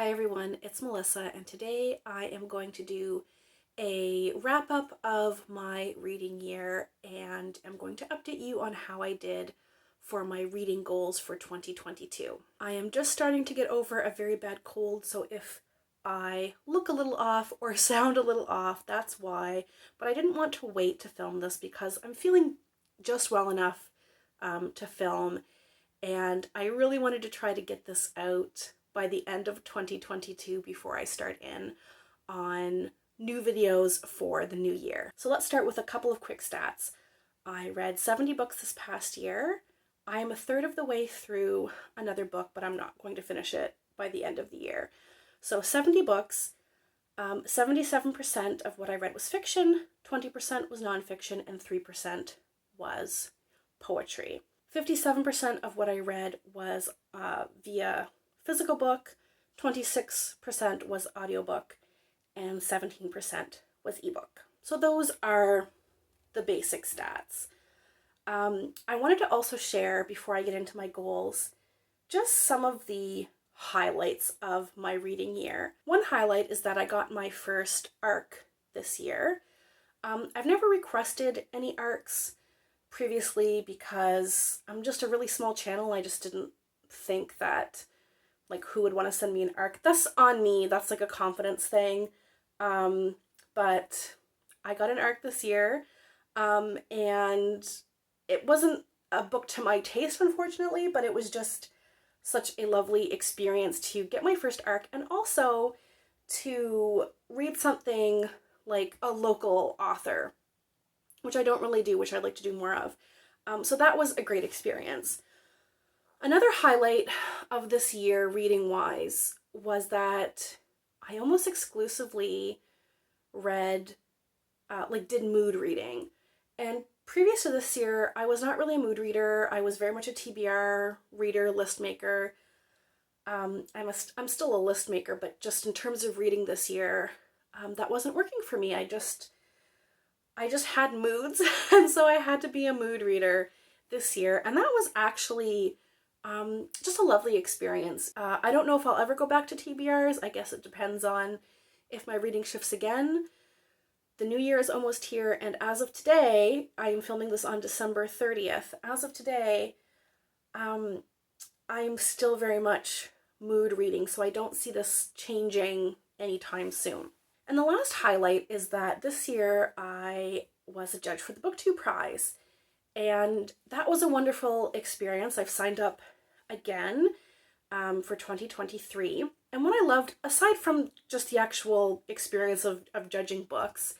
Hi everyone, it's Melissa, and today I am going to do a wrap up of my reading year and I'm going to update you on how I did for my reading goals for 2022. I am just starting to get over a very bad cold, so if I look a little off or sound a little off, that's why. But I didn't want to wait to film this because I'm feeling just well enough to film, and I really wanted to try to get this out by the end of 2022 before I start in on new videos for the new year. So let's start with a couple of quick stats. I read 70 books this past year. I am a third of the way through another book, but I'm not going to finish it by the end of the year. So 70 books, 77% of what I read was fiction, 20% was nonfiction, and 3% was poetry. 57% of what I read was via physical book, 26% was audiobook, and 17% was ebook. So those are the basic stats. I wanted to also share, before I get into my goals, just some of the highlights of my reading year. One highlight is that I got my first ARC this year. I've never requested any ARCs previously because I'm just a really small channel. I just didn't think that, like, who would want to send me an ARC. That's on me. That's like a confidence thing. But I got an ARC this year, and it wasn't a book to my taste, unfortunately, but it was just such a lovely experience to get my first ARC and also to read something like a local author, which I don't really do, which I'd like to do more of. So that was a great experience. Another highlight of this year, reading-wise, was that I almost exclusively read, did mood reading. And previous to this year, I was not really a mood reader. I was very much a TBR reader, list maker. I'm still a list maker, but just in terms of reading this year, that wasn't working for me. I just had moods, and so I had to be a mood reader this year, and that was actually just a lovely experience. I don't know if I'll ever go back to TBRs. I guess it depends on if my reading shifts again. The new year is almost here, and as of today, I am filming this on December 30th. As of today, I'm still very much mood reading, so I don't see this changing anytime soon. And the last highlight is that this year I was a judge for the BookTube Prize, and that was a wonderful experience. I've signed up again for 2023. And what I loved, aside from just the actual experience of judging books,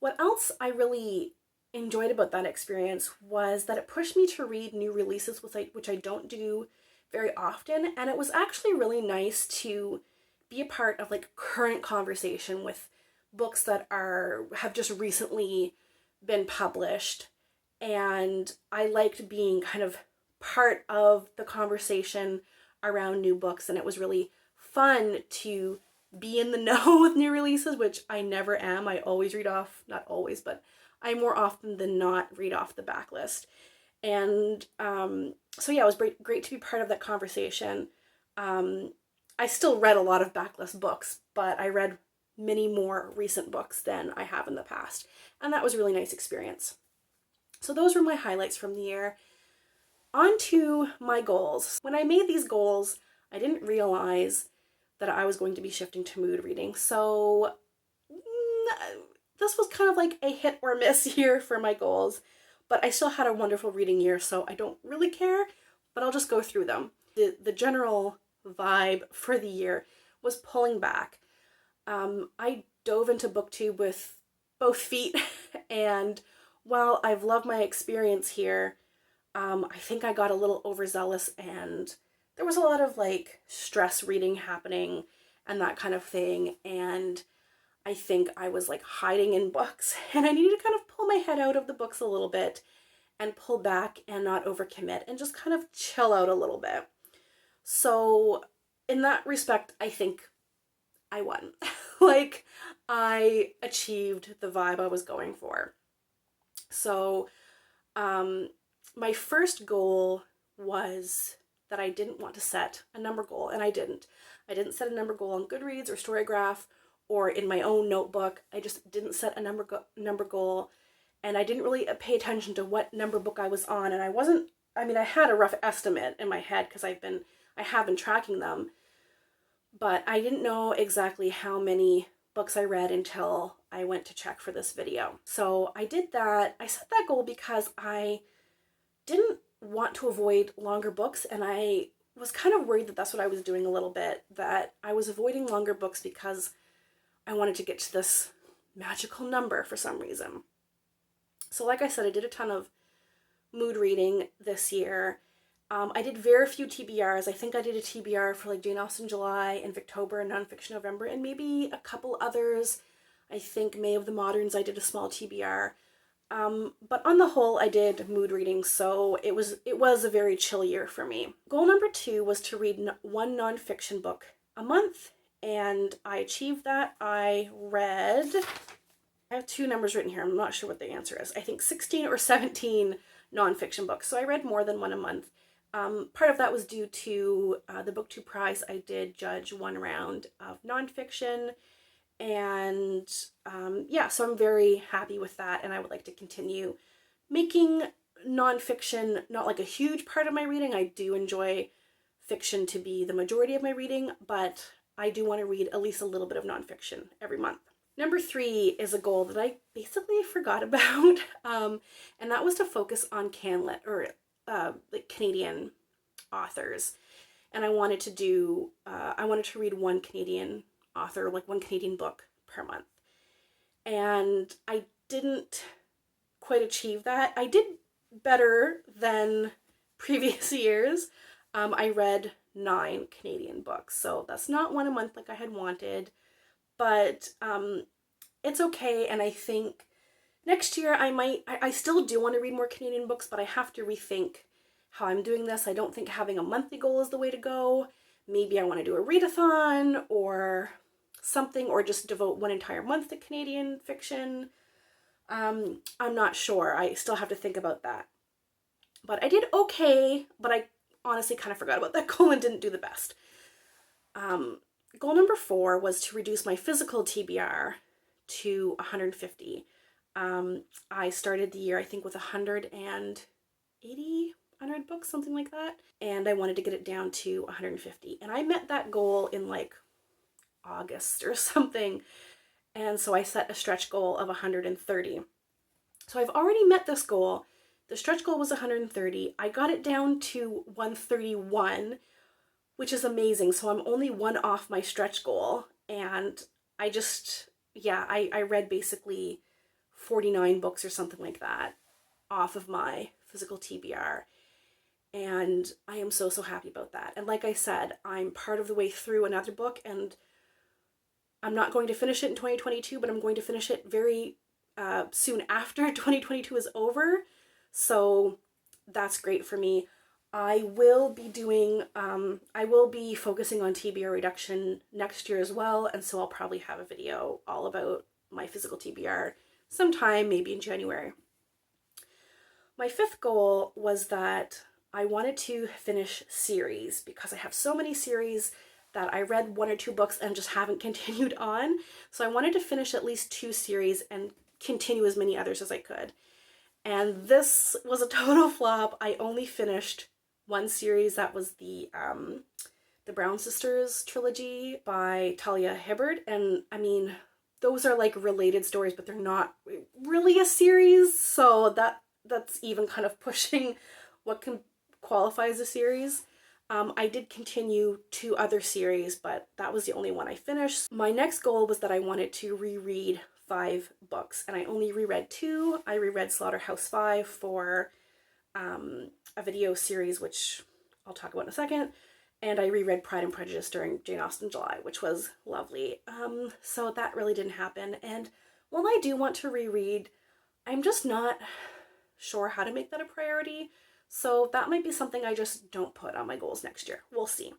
what else I really enjoyed about that experience was that it pushed me to read new releases, which I don't do very often. And it was actually really nice to be a part of like current conversation with books that have just recently been published. And I liked being kind of part of the conversation around new books, and it was really fun to be in the know with new releases, which I never am. I always read off, not always, but I more often than not read off the backlist. And so yeah, it was great to be part of that conversation. I still read a lot of backlist books, but I read many more recent books than I have in the past, and that was a really nice experience. So those were my highlights from the year. On to my goals. When I made these goals, I didn't realize that I was going to be shifting to mood reading. So this was kind of like a hit or miss year for my goals, but I still had a wonderful reading year, so I don't really care, but I'll just go through them. The general vibe for the year was pulling back. I dove into BookTube with both feet, and while I've loved my experience here, I think I got a little overzealous, and there was a lot of like stress reading happening and that kind of thing, and I think I was like hiding in books, and I needed to kind of pull my head out of the books a little bit and pull back and not overcommit and just kind of chill out a little bit. So in that respect, I think I won. Like, I achieved the vibe I was going for. So my first goal was that I didn't want to set a number goal, and I didn't. I didn't set a number goal on Goodreads or Storygraph or in my own notebook. I just didn't set a number goal, and I didn't really pay attention to what number book I was on. And I had a rough estimate in my head because I have been tracking them, but I didn't know exactly how many books I read until I went to check for this video. So I did that. I set that goal because I didn't want to avoid longer books, and I was kind of worried that that's what I was doing a little bit, that I was avoiding longer books because I wanted to get to this magical number for some reason. So like I said, I did a ton of mood reading this year. I did very few TBRs. I think I did a TBR for like Jane Austen July and Victober and Nonfiction November, and maybe a couple others. I think May of the Moderns I did a small TBR. But on the whole, I did mood reading, so it was a very chill year for me. Goal number 2 was to read one nonfiction book a month, and I achieved that. I have 2 numbers written here. I'm not sure what the answer is. I think 16 or 17 nonfiction books. So I read more than one a month. Part of that was due to the BookTube Prize. I did judge one round of nonfiction, and so I'm very happy with that, and I would like to continue making nonfiction not like a huge part of my reading. I do enjoy fiction to be the majority of my reading, but I do want to read at least a little bit of nonfiction every month. Number 3 is a goal that I basically forgot about, and that was to focus on CanLit, or Canadian authors. And I wanted to read one Canadian author, like one Canadian book per month. And I didn't quite achieve that. I did better than previous years. I read 9 Canadian books, so that's not one a month like I had wanted, but it's okay. And I think next year I still do want to read more Canadian books, but I have to rethink how I'm doing this. I don't think having a monthly goal is the way to go. Maybe I want to do a readathon or something, or just devote one entire month to Canadian fiction. I'm not sure. I still have to think about that. But I did okay, but I honestly kind of forgot about that goal and didn't do the best. Goal number 4 was to reduce my physical TBR to 150. I started the year, I think, with 180 books, something like that. And I wanted to get it down to 150. And I met that goal in like August or something. And so I set a stretch goal of 130. So I've already met this goal. The stretch goal was 130. I got it down to 131, which is amazing. So I'm only one off my stretch goal. And I read basically 49 books or something like that off of my physical TBR. And I am so happy about that. And like I said, I'm part of the way through another book, and I'm not going to finish it in 2022, but I'm going to finish it very soon after 2022 is over. So that's great for me. I will be focusing on TBR reduction next year as well, and so I'll probably have a video all about my physical TBR sometime, maybe in January. My 5th goal was that I wanted to finish series, because I have so many series that I read 1 or 2 books and just haven't continued on. So I wanted to finish at least 2 series and continue as many others as I could. And this was a total flop. I only finished 1 series. That was the Brown Sisters trilogy by Talia Hibbert. And I mean, those are like related stories, but they're not really a series. So that's even kind of pushing what can qualify as a series. I did continue 2 other series, but that was the only one I finished. My next goal was that I wanted to reread 5 books, and I only reread 2. I reread Slaughterhouse-Five for a video series, which I'll talk about in a second, and I reread Pride and Prejudice during Jane Austen July, which was lovely. So that really didn't happen, and while I do want to reread, I'm just not sure how to make that a priority. So that might be something I just don't put on my goals next year. We'll see.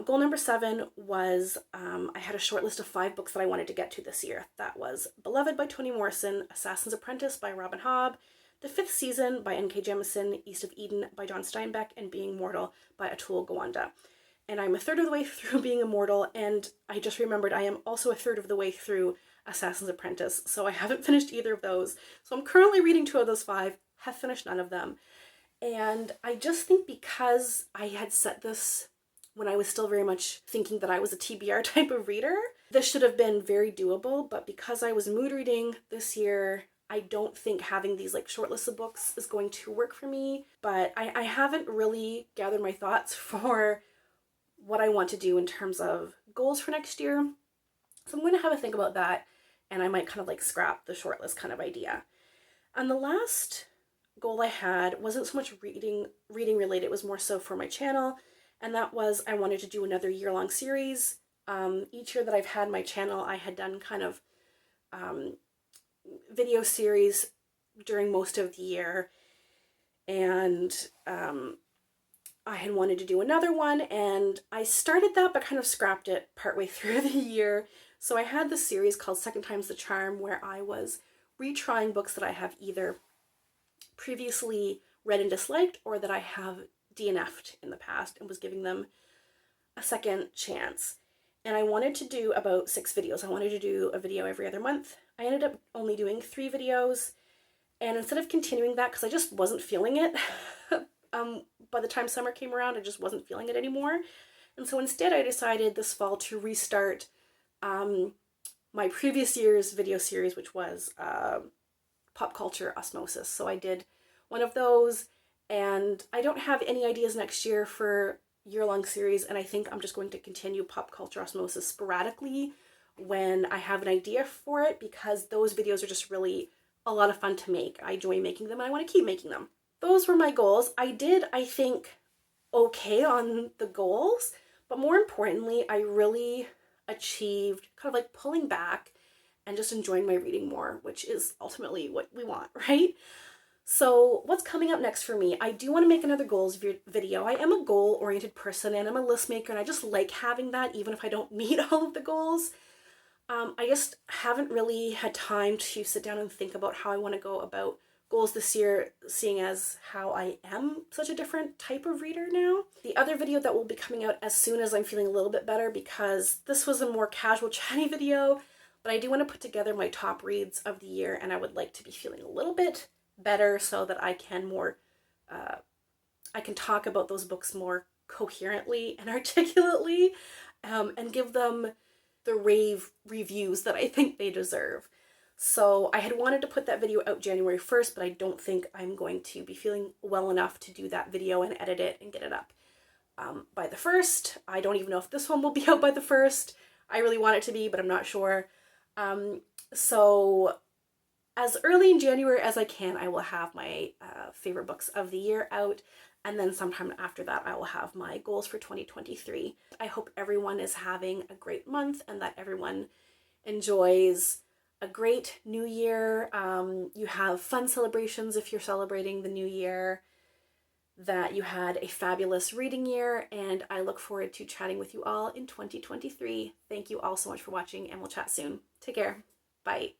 Goal number 7 was I had a short list of 5 books that I wanted to get to this year. That was Beloved by Toni Morrison, Assassin's Apprentice by Robin Hobb, The Fifth Season by N.K. Jemisin, East of Eden by John Steinbeck, and Being Mortal by Atul Gawande. and I'm a third of the way through Being Immortal, and I just remembered I am also a third of the way through Assassin's Apprentice, so I haven't finished either of those. So I'm currently reading 2 of those 5, have finished none of them. And I just think because I had set this when I was still very much thinking that I was a TBR type of reader, this should have been very doable, but because I was mood reading this year, I don't think having these like short lists of books is going to work for me. But I haven't really gathered my thoughts for what I want to do in terms of goals for next year. So I'm going to have a think about that, and I might kind of like scrap the short list kind of idea. And the last goal I had wasn't so much reading related, it was more so for my channel, and that was I wanted to do another year-long series. Each year that I've had my channel, I had done kind of video series during most of the year, and I had wanted to do another one, and I started that but kind of scrapped it partway through the year. So I had this series called Second Time's the Charm, where I was retrying books that I have either previously read and disliked or that I have DNF'd in the past, and was giving them a second chance. And I wanted to do about 6 videos. I wanted to do a video every other month. I ended up only doing 3 videos, and instead of continuing that, because I just wasn't feeling it, by the time summer came around, I just wasn't feeling it anymore. And so instead I decided this fall to restart my previous year's video series, which was Pop Culture Osmosis. So I did one of those, and I don't have any ideas next year for year-long series, and I think I'm just going to continue Pop Culture Osmosis sporadically when I have an idea for it, because those videos are just really a lot of fun to make. I enjoy making them, and I want to keep making them. Those were my goals. I did, I think, okay on the goals, but more importantly, I really achieved kind of like pulling back and just enjoying my reading more, which is ultimately what we want, right? So what's coming up next for me? I do want to make another goals video. I am a goal-oriented person, and I'm a list maker, and I just like having that even if I don't meet all of the goals. I just haven't really had time to sit down and think about how I want to go about goals this year, seeing as how I am such a different type of reader now. The other video that will be coming out as soon as I'm feeling a little bit better, because this was a more casual chatty video, but I do want to put together my top reads of the year, and I would like to be feeling a little bit better so that I can I can talk about those books more coherently and articulately, and give them the rave reviews that I think they deserve. So I had wanted to put that video out January 1st, but I don't think I'm going to be feeling well enough to do that video and edit it and get it up by the 1st. I don't even know if this one will be out by the 1st. I really want it to be, but I'm not sure. So as early in January as I can, I will have my favorite books of the year out. And then sometime after that, I will have my goals for 2023. I hope everyone is having a great month, and that everyone enjoys a great new year. You have fun celebrations if you're celebrating the new year, that you had a fabulous reading year, and I look forward to chatting with you all in 2023. Thank you all so much for watching, and we'll chat soon. Take care. Bye.